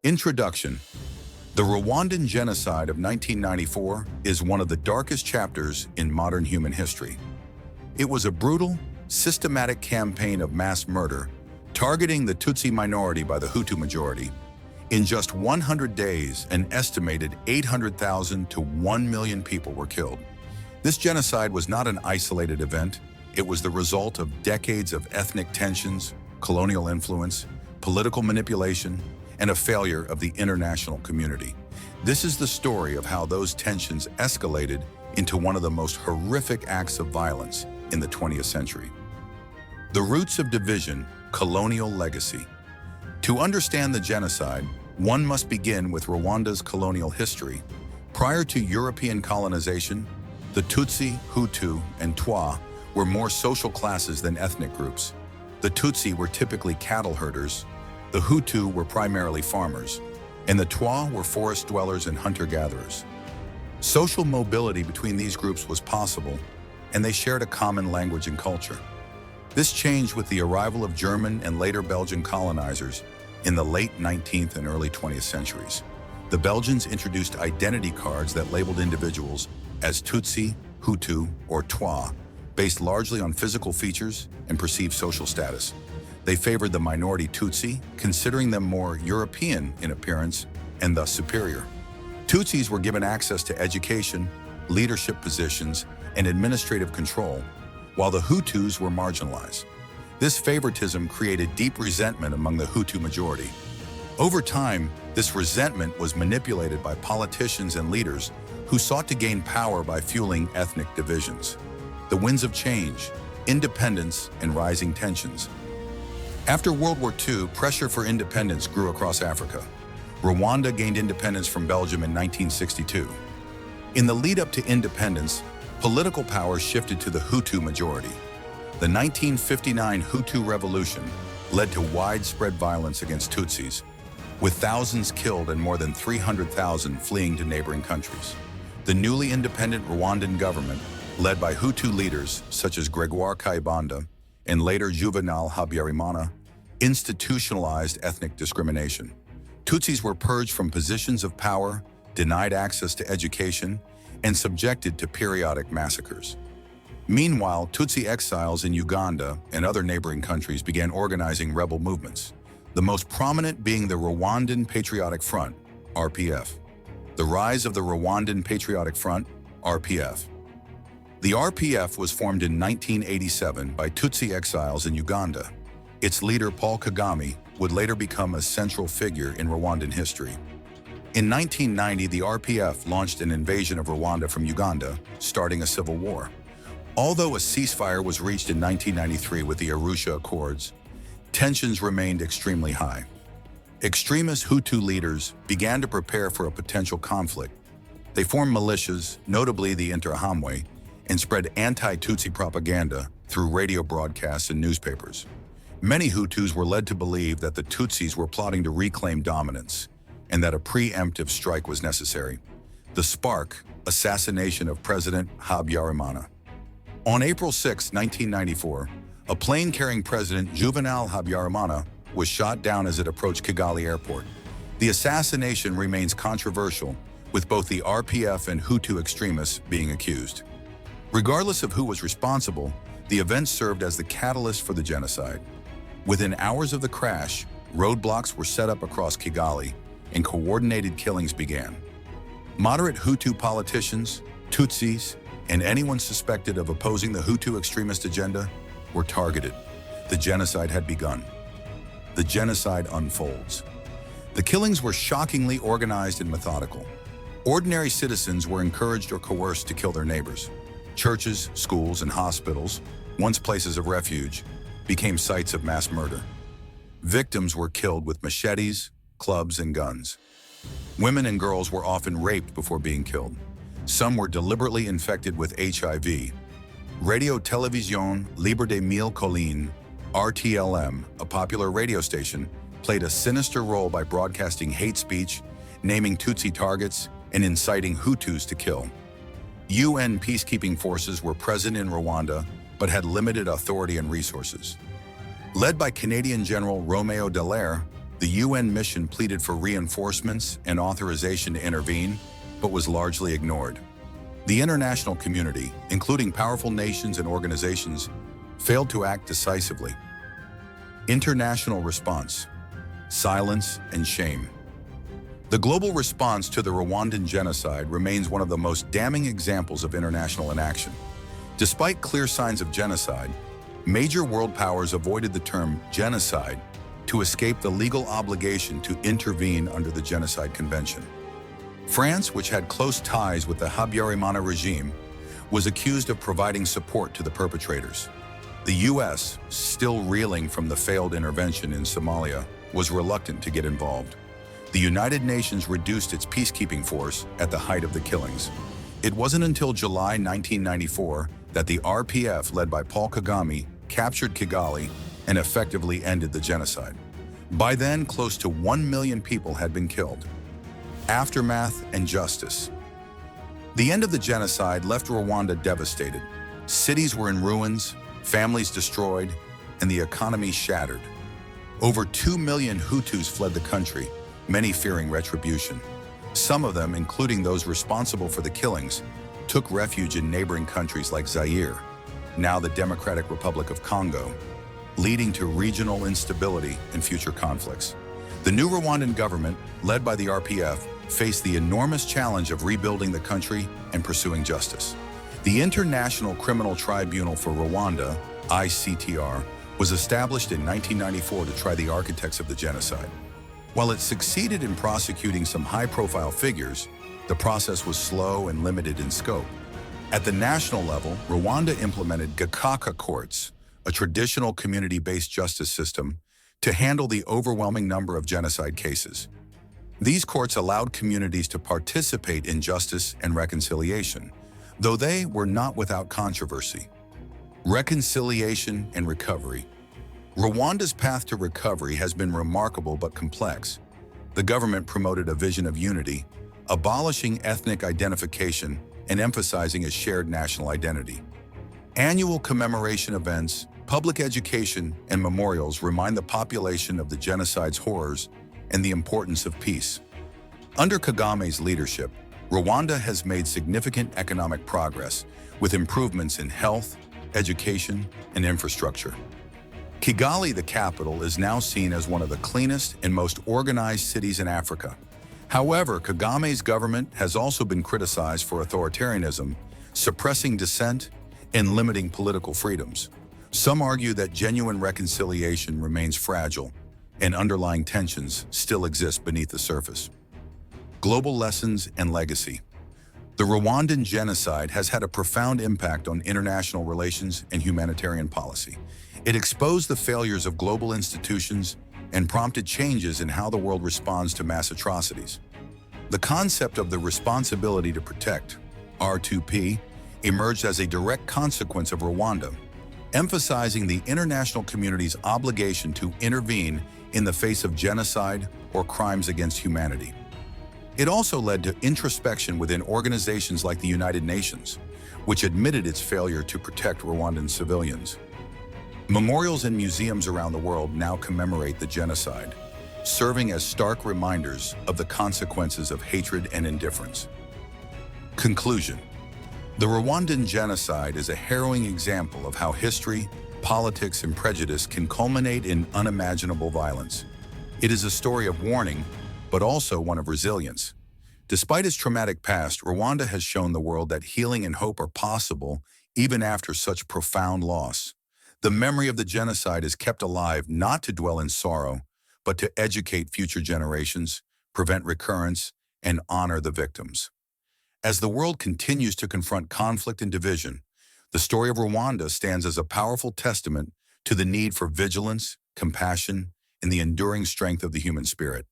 Introduction. The Rwandan Genocide of 1994 is one of the darkest chapters in modern human history. It was a brutal, systematic campaign of mass murder, targeting the Tutsi minority by the Hutu majority. In just 100 days, an estimated 800,000 to 1 million people were killed. This genocide was not an isolated event. It was the result of decades of ethnic tensions, colonial influence, political manipulation, and a failure of the international community. This is the story of how those tensions escalated into one of the most horrific acts of violence in the 20th century. The roots of division, colonial legacy. To understand the genocide, one must begin with Rwanda's colonial history. Prior to European colonization, the Tutsi, Hutu, and Twa were more social classes than ethnic groups. The Tutsi were typically cattle herders, the Hutu were primarily farmers, and the Twa were forest dwellers and hunter-gatherers. Social mobility between these groups was possible, and they shared a common language and culture. This changed with the arrival of German and later Belgian colonizers in the late 19th and early 20th centuries. The Belgians introduced identity cards that labeled individuals as Tutsi, Hutu, or Twa, based largely on physical features and perceived social status. They favored the minority Tutsi, considering them more European in appearance and thus superior. Tutsis were given access to education, leadership positions, and administrative control, while the Hutus were marginalized. This favoritism created deep resentment among the Hutu majority. Over time, this resentment was manipulated by politicians and leaders who sought to gain power by fueling ethnic divisions. The winds of change, independence, and rising tensions. After World War II, pressure for independence grew across Africa. Rwanda gained independence from Belgium in 1962. In the lead-up to independence, political power shifted to the Hutu majority. The 1959 Hutu Revolution led to widespread violence against Tutsis, with thousands killed and more than 300,000 fleeing to neighboring countries. The newly independent Rwandan government, led by Hutu leaders such as Gregoire Kayibanda and later Juvenal Habyarimana, institutionalized ethnic discrimination. Tutsis were purged from positions of power, denied access to education, and subjected to periodic massacres. Meanwhile, Tutsi exiles in Uganda and other neighboring countries began organizing rebel movements, the most prominent being the Rwandan Patriotic Front, RPF. The rise of the Rwandan Patriotic Front, RPF. The RPF was formed in 1987 by Tutsi exiles in Uganda. Its leader, Paul Kagame, would later become a central figure in Rwandan history. In 1990, the RPF launched an invasion of Rwanda from Uganda, starting a civil war. Although a ceasefire was reached in 1993 with the Arusha Accords, tensions remained extremely high. Extremist Hutu leaders began to prepare for a potential conflict. They formed militias, notably the Interahamwe, and spread anti-Tutsi propaganda through radio broadcasts and newspapers. Many Hutus were led to believe that the Tutsis were plotting to reclaim dominance and that a preemptive strike was necessary. The spark, assassination of President Habyarimana. On April 6, 1994, a plane carrying President Juvenal Habyarimana was shot down as it approached Kigali Airport. The assassination remains controversial, with both the RPF and Hutu extremists being accused. Regardless of who was responsible, the event served as the catalyst for the genocide. Within hours of the crash, roadblocks were set up across Kigali, and coordinated killings began. Moderate Hutu politicians, Tutsis, and anyone suspected of opposing the Hutu extremist agenda were targeted. The genocide had begun. The genocide unfolds. The killings were shockingly organized and methodical. Ordinary citizens were encouraged or coerced to kill their neighbors. Churches, schools, and hospitals, once places of refuge, became sites of mass murder. Victims were killed with machetes, clubs, and guns. Women and girls were often raped before being killed. Some were deliberately infected with HIV. Radio Télévision Libre des Mille Collines, RTLM, a popular radio station, played a sinister role by broadcasting hate speech, naming Tutsi targets, and inciting Hutus to kill. UN peacekeeping forces were present in Rwanda, but had limited authority and resources. Led by Canadian General Romeo Dallaire, The UN mission pleaded for reinforcements and authorization to intervene, but was largely ignored. The international community, including powerful nations and organizations, failed to act decisively. International response: silence and shame. The global response to the Rwandan genocide remains one of the most damning examples of international inaction. Despite clear signs of genocide, major world powers avoided the term genocide to escape the legal obligation to intervene under the Genocide Convention. France, which had close ties with the Habyarimana regime, was accused of providing support to the perpetrators. The US, still reeling from the failed intervention in Somalia, was reluctant to get involved. The United Nations reduced its peacekeeping force at the height of the killings. It wasn't until July 1994 that the RPF, led by Paul Kagame, captured Kigali and effectively ended the genocide. By then, close to 1 million people had been killed. Aftermath and justice. The end of the genocide left Rwanda devastated. Cities were in ruins, families destroyed, and the economy shattered. Over 2 million Hutus fled the country, many fearing retribution. Some of them, including those responsible for the killings, took refuge in neighboring countries like Zaire, now the Democratic Republic of Congo, leading to regional instability and future conflicts. The new Rwandan government, led by the RPF, faced the enormous challenge of rebuilding the country and pursuing justice. The International Criminal Tribunal for Rwanda, ICTR, was established in 1994 to try the architects of the genocide. While it succeeded in prosecuting some high-profile figures, the process was slow and limited in scope. At the national level, Rwanda implemented Gacaca courts, a traditional community-based justice system, to handle the overwhelming number of genocide cases. These courts allowed communities to participate in justice and reconciliation, though they were not without controversy. Reconciliation and recovery. Rwanda's path to recovery has been remarkable but complex. The government promoted a vision of unity, abolishing ethnic identification and emphasizing a shared national identity. Annual commemoration events, public education, and memorials remind the population of the genocide's horrors and the importance of peace. Under Kagame's leadership, Rwanda has made significant economic progress, with improvements in health, education, and infrastructure. Kigali, the capital, is now seen as one of the cleanest and most organized cities in Africa. However, Kagame's government has also been criticized for authoritarianism, suppressing dissent, and limiting political freedoms. Some argue that genuine reconciliation remains fragile, and underlying tensions still exist beneath the surface. Global lessons and legacy. The Rwandan genocide has had a profound impact on international relations and humanitarian policy. It exposed the failures of global institutions and prompted changes in how the world responds to mass atrocities. The concept of the responsibility to protect, R2P, emerged as a direct consequence of Rwanda, emphasizing the international community's obligation to intervene in the face of genocide or crimes against humanity. It also led to introspection within organizations like the United Nations, which admitted its failure to protect Rwandan civilians. Memorials and museums around the world now commemorate the genocide, serving as stark reminders of the consequences of hatred and indifference. Conclusion. The Rwandan genocide is a harrowing example of how history, politics, and prejudice can culminate in unimaginable violence. It is a story of warning, but also one of resilience. Despite its traumatic past, Rwanda has shown the world that healing and hope are possible even after such profound loss. The memory of the genocide is kept alive not to dwell in sorrow, but to educate future generations, prevent recurrence, and honor the victims. As the world continues to confront conflict and division, the story of Rwanda stands as a powerful testament to the need for vigilance, compassion, and the enduring strength of the human spirit.